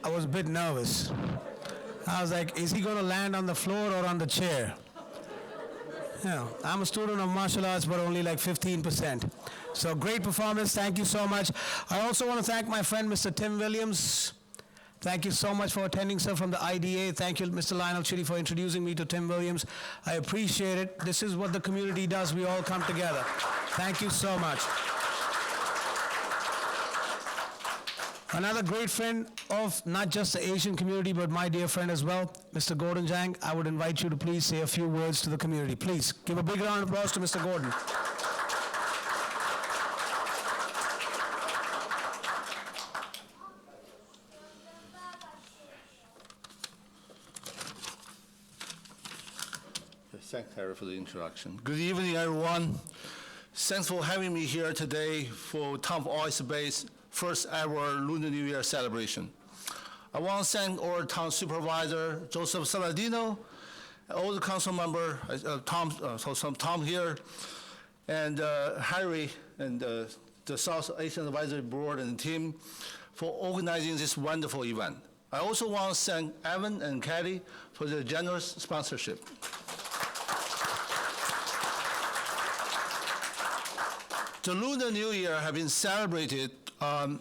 I was a bit nervous. I was like, is he going to land on the floor or on the chair? You know, I'm a student of martial arts, but only like 15%. So great performance. Thank you so much. I also want to thank my friend, Mr. Tim Williams. Thank you so much for attending, sir, from the IDA. Thank you, Mr. Lionel Chitty, for introducing me to Tim Williams. I appreciate it. This is what the community does. We all come together. Thank you so much. Another great friend of not just the Asian community, but my dear friend as well, Mr. Gordon Zhang. I would invite you to please say a few words to the community. Please give a big round of applause to Mr. Gordon. Thanks, Harry, for the introduction. Good evening, everyone. Thanks for having me here today for Tom Oyster Bay's first ever Lunar New Year celebration. I want to thank our town supervisor, Joseph Saladino, all the council member, Tom here, and Harry, and the South Asian Advisory Board and team for organizing this wonderful event. I also want to thank Evan and Kathy for their generous sponsorship. The Lunar New Year has been celebrated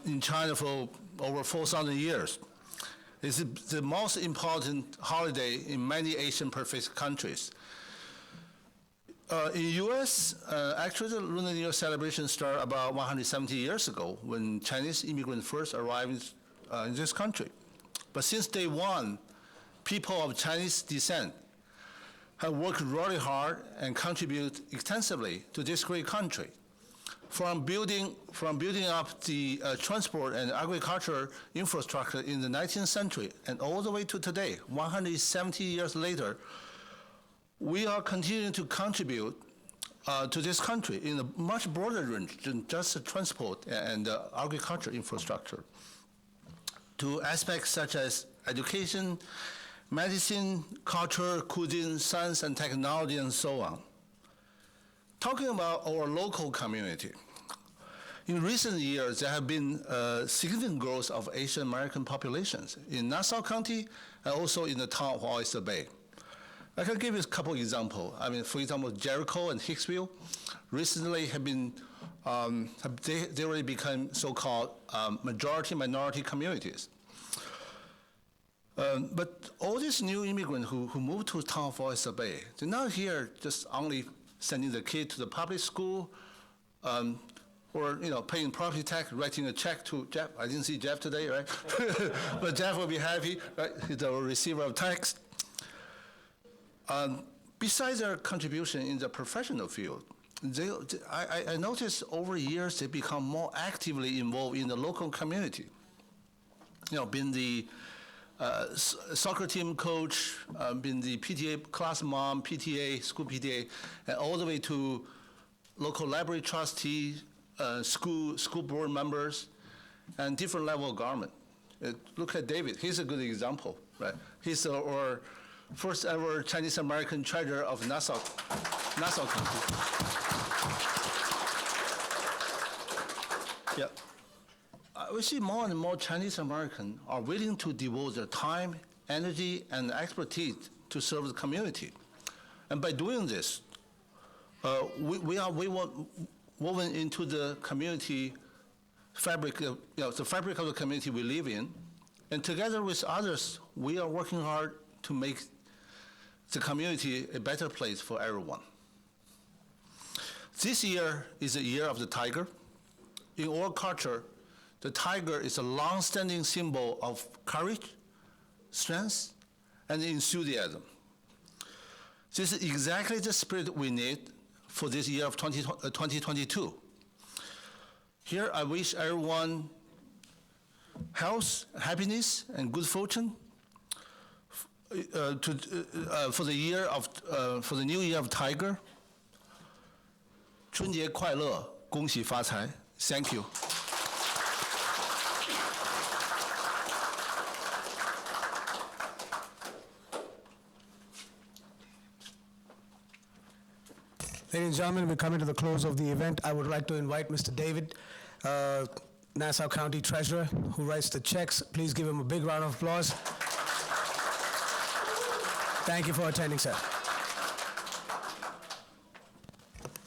in China for over 4,000 years. It's the most important holiday in many Asian Pacific countries. In the U.S., actually the Lunar New Year celebration started about 170 years ago when Chinese immigrants first arrived in this country. But since day one, people of Chinese descent have worked really hard and contributed extensively to this great country. From building up the transport and agriculture infrastructure in the 19th century and all the way to today, 170 years later, we are continuing to contribute to this country in a much broader range than just transport and agriculture infrastructure, to aspects such as education, medicine, culture, cuisine, science and technology, and so on. Talking about our local community, in recent years, there have been significant growth of Asian American populations in Nassau County and also in the town of Oyster Bay. I can give you a couple examples. I mean, for example, Jericho and Hicksville recently have been, they already become so-called majority-minority communities. But all these new immigrants who moved to town of Oyster Bay, they're not here just only sending the kid to the public school, or paying property tax, writing a check to Jeff. I didn't see Jeff today, right? But Jeff will be happy, right? He's the receiver of tax. Besides their contribution in the professional field, I noticed over years they become more actively involved in the local community. Being the soccer team coach, being the PTA class mom, PTA, school PTA, and all the way to local library trustee, school board members, and different level of government. Look at David. He's a good example, right? He's our first ever Chinese American treasurer of Nassau County. Yeah. We see more and more Chinese Americans are willing to devote their time, energy, and expertise to serve the community. And by doing this, we are woven into the community fabric, the fabric of the community we live in. And together with others, we are working hard to make the community a better place for everyone. This year is the year of the tiger. In our culture, the tiger is a long-standing symbol of courage, strength, and enthusiasm. This is exactly the spirit we need for this year of 2022. Here, I wish everyone health, happiness, and good fortune for the new year of Tiger. 春节快乐，恭喜发财。Thank you. Ladies and gentlemen, we're coming to the close of the event. I would like to invite Mr. David, Nassau County Treasurer, who writes the checks. Please give him a big round of applause. Thank you for attending, sir.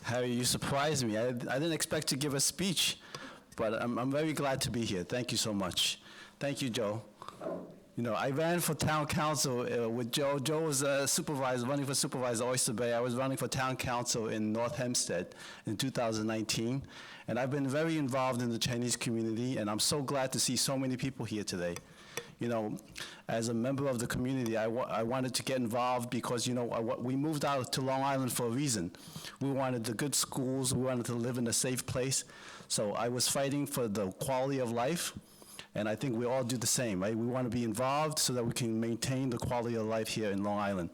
Harry, you surprised me. I didn't expect to give a speech, but I'm very glad to be here. Thank you so much. Thank you, Joe. I ran for town council with Joe. Joe was a supervisor, running for supervisor Oyster Bay. I was running for town council in North Hempstead in 2019. And I've been very involved in the Chinese community, and I'm so glad to see so many people here today. As a member of the community, I wanted to get involved because, we moved out to Long Island for a reason. We wanted the good schools. We wanted to live in a safe place. So I was fighting for the quality of life. And I think we all do the same, right? We want to be involved so that we can maintain the quality of life here in Long Island.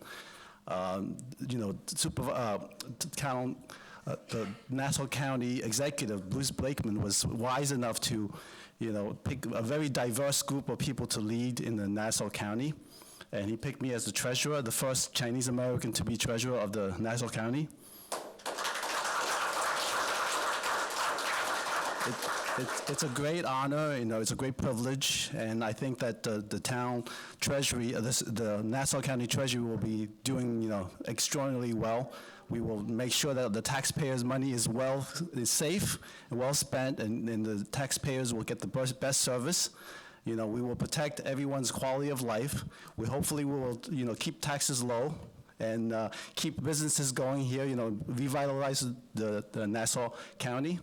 The Nassau County executive, Bruce Blakeman, was wise enough to, pick a very diverse group of people to lead in the Nassau County. And he picked me as the treasurer, the first Chinese American to be treasurer of the Nassau County. It's a great honor, it's a great privilege, and I think that the town treasury, the Nassau County Treasury will be doing, extraordinarily well. We will make sure that the taxpayers' money is safe and well spent, and the taxpayers will get the best service. We will protect everyone's quality of life. We hopefully will, keep taxes low and keep businesses going here, revitalize the Nassau County.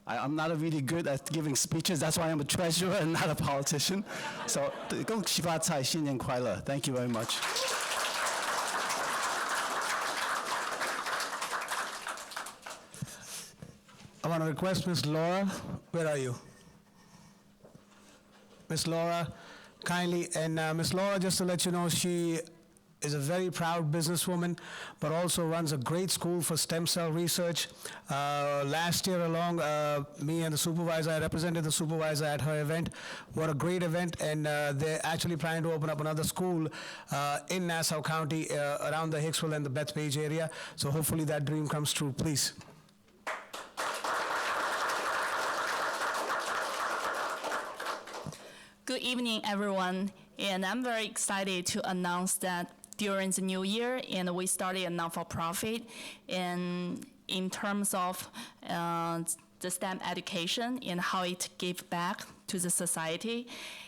I'm not really good at giving speeches. That's why I'm a treasurer and not a politician. So, 恭喜发财，新年快乐. Thank you very much. I want to request Miss Laura. Where are you? Miss Laura, kindly. And Miss Laura, just to let you know, she is a very proud businesswoman, but also runs a great school for stem cell research. Last year along, me and the supervisor, I represented the supervisor at her event. What a great event, and they're actually planning to open up another school in Nassau County around the Hicksville and the Bethpage area. So hopefully that dream comes true, please. Good evening, everyone. And I'm very excited to announce that during the new year, and we started a non-for-profit. And in terms of the STEM education and how it gives back to the society,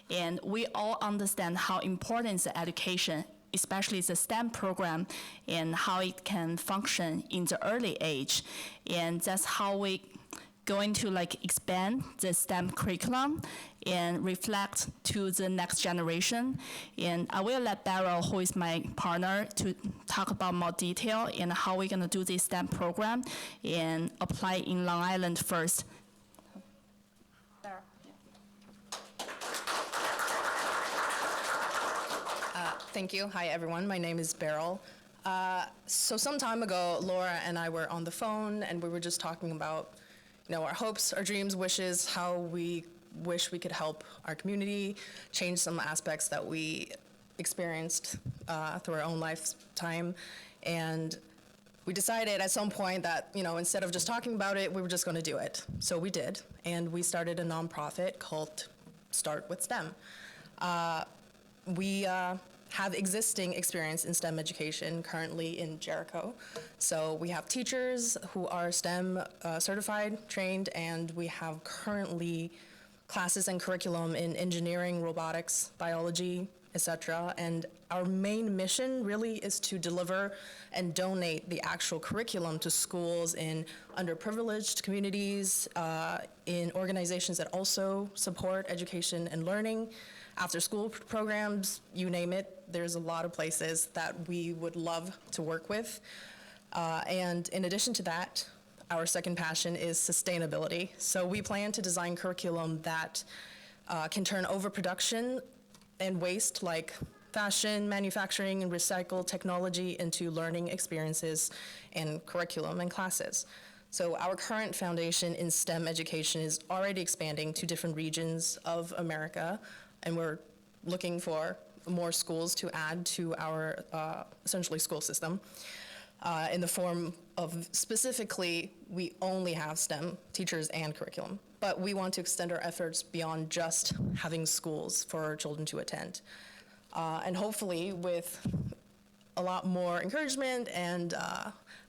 and we all understand how important is the education, especially the STEM program, and how it can function in the early age. And that's how we going to expand the STEM curriculum and reflect to the next generation. And I will let Beryl, who is my partner, to talk about more detail and how we're gonna do this STEM program and apply in Long Island first. Beryl. Thank you. Hi, everyone. My name is Beryl. So some time ago, Laura and I were on the phone, and we were just talking about our hopes, our dreams, wishes, how we wish we could help our community, change some aspects that we experienced through our own lifetime. And we decided at some point that, instead of just talking about it, we were just going to do it. So we did, and we started a nonprofit called Start with STEM. We have existing experience in STEM education currently in Jericho. So we have teachers who are STEM certified, trained, and we have currently classes and curriculum in engineering, robotics, biology, etc. And our main mission really is to deliver and donate the actual curriculum to schools in underprivileged communities, in organizations that also support education and learning, after-school programs, you name it. There's a lot of places that we would love to work with. And in addition to that, our second passion is sustainability. So we plan to design curriculum that can turn overproduction and waste like fashion, manufacturing, and recycled technology into learning experiences and curriculum and classes. So our current foundation in STEM education is already expanding to different regions of America, and we're looking for more schools to add to our essentially school system in the form of specifically, we only have STEM teachers and curriculum, but we want to extend our efforts beyond just having schools for our children to attend. And hopefully with a lot more encouragement and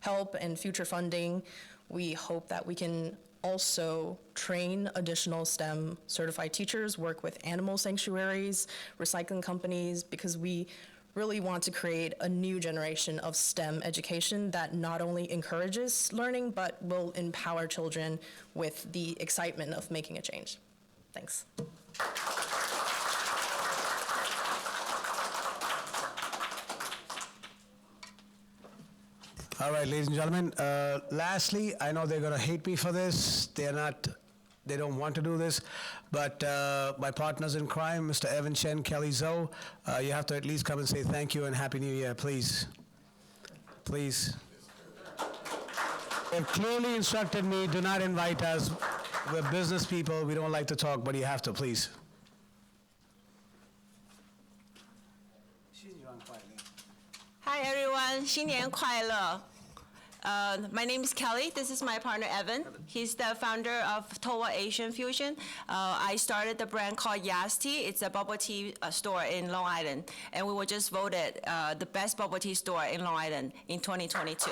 help and future funding, we hope that we can also train additional STEM certified teachers, work with animal sanctuaries, recycling companies, because we really want to create a new generation of STEM education that not only encourages learning, but will empower children with the excitement of making a change. Thanks. All right, ladies and gentlemen, lastly, I know they're gonna hate me for this. They don't want to do this, but my partners in crime, Mr. Evan Chen, Kelly Zoe, you have to at least come and say thank you and Happy New Year, please. Please. They've clearly instructed me, do not invite us. We're business people, we don't like to talk, but you have to, please. Hi everyone, 新年快乐. My name is Kelly. This is my partner Evan. He's the founder of Towa Asian Fusion. I started the brand called Yasti. It's a bubble tea store in Long Island, and we were just voted the best bubble tea store in Long Island in 2022.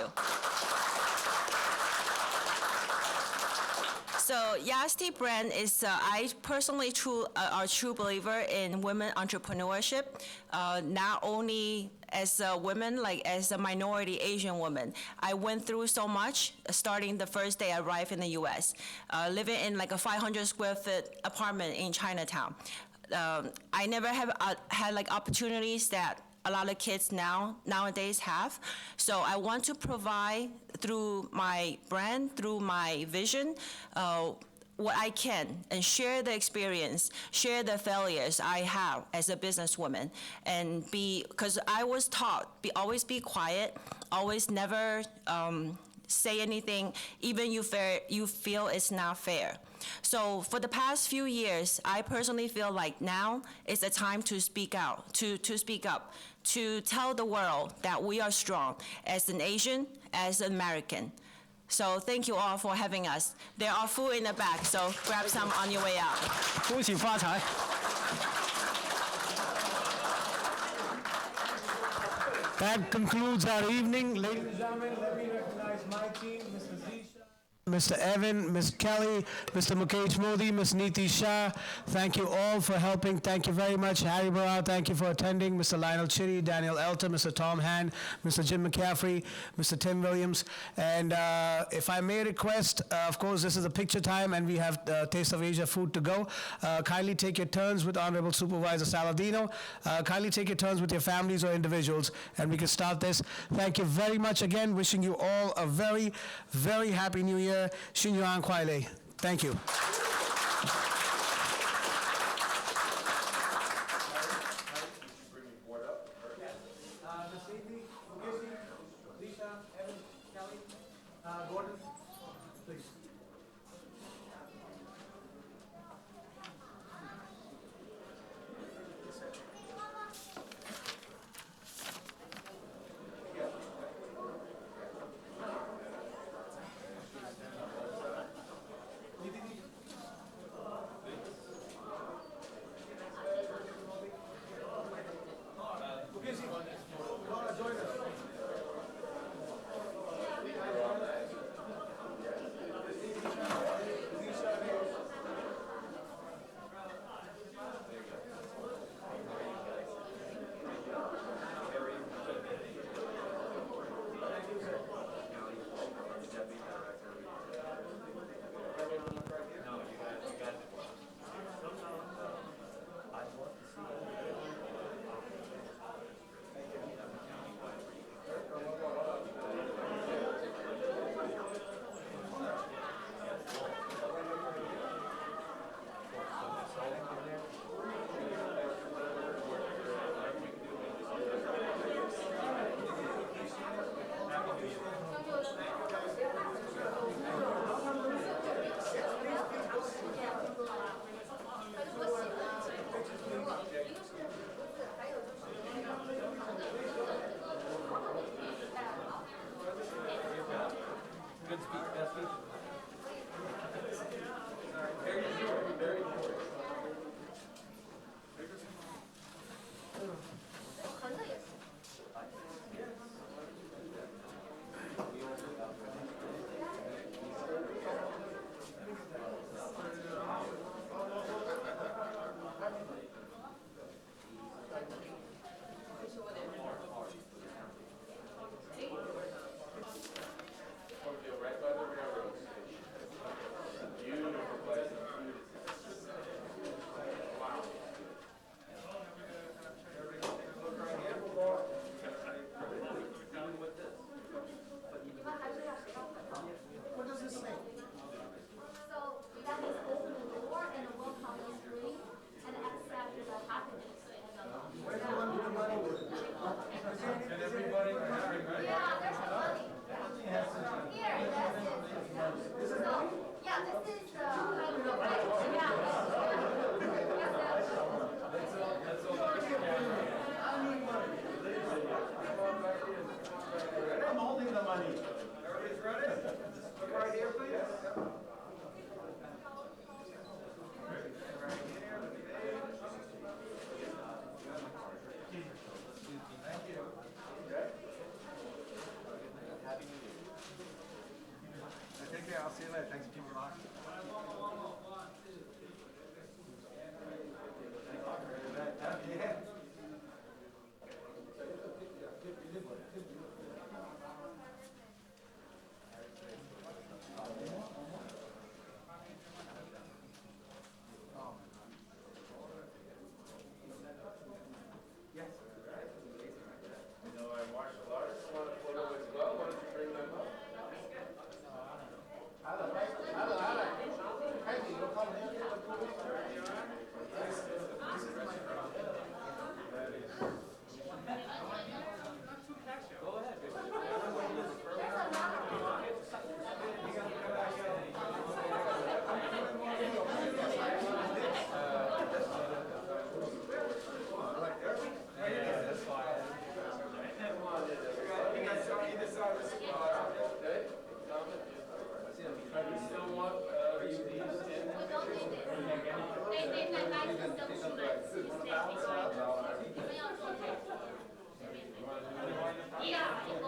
So Yasti brand is, I personally are a true believer in women entrepreneurship, not only as a woman, like as a minority Asian woman. I went through so much, starting the first day I arrived in the US, living in like a 500 square foot apartment in Chinatown. I never have had like opportunities that a lot of kids nowadays have. So I want to provide through my brand, through my vision, what I can and share the experience, share the failures I have as a businesswoman, and because I was taught, always be quiet, always never say anything, even you feel it's not fair. So for the past few years, I personally feel like now is the time to speak out, to speak up, to tell the world that we are strong as an Asian, as an American. So thank you all for having us. There are food in the back, so grab some on your way out. 恭喜发财。 That concludes our evening. Ladies and gentlemen, let me recognize my team, Mr. Zisha, Mr. Evan, Ms. Kelly, Mr. Mukesh Modi, Ms. Neeti Shah. Thank you all for helping. Thank you very much. Harry Barao, thank you for attending. Mr. Lionel Chitty, Daniel Elton, Mr. Tom Hand, Mr. Jim McCaffrey, Mr. Tim Williams. And if I may request, of course, this is a picture time and we have Taste of Asia food to go. Kindly take your turns with Honorable Supervisor Saladino. Kindly take your turns with your families or individuals and we can start this. Thank you very much again. Wishing you all a very, very happy New Year. Shin-Yuan Kwai-Le. Thank you. Gordon, please. Martial artists want a photo as well. Why don't you bring them up? 你们要做太多了，随便。一个，